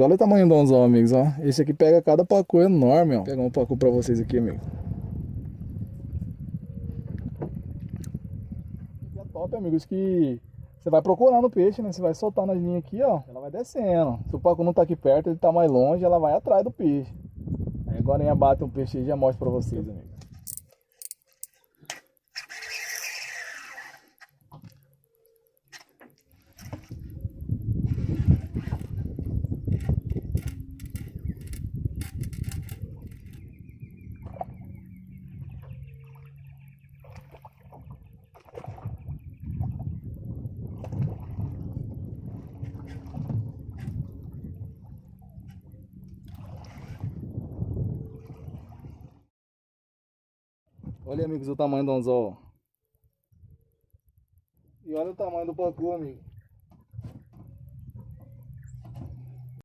Olha o tamanho do anzol, amigos, ó. Esse aqui pega cada pacu enorme, ó. Vou pegar um pacu pra vocês aqui, amigo. Aqui é top, amigos, que você vai procurando o peixe, né? Você vai soltar nas linhas aqui, ó. Ela vai descendo. Se o pacu não tá aqui perto, ele tá mais longe, ela vai atrás do peixe. Aí agora em abate um peixe aí, já mostro pra vocês, amigos. Olha, amigos, o tamanho do anzol. E olha o tamanho do pacu, amigo.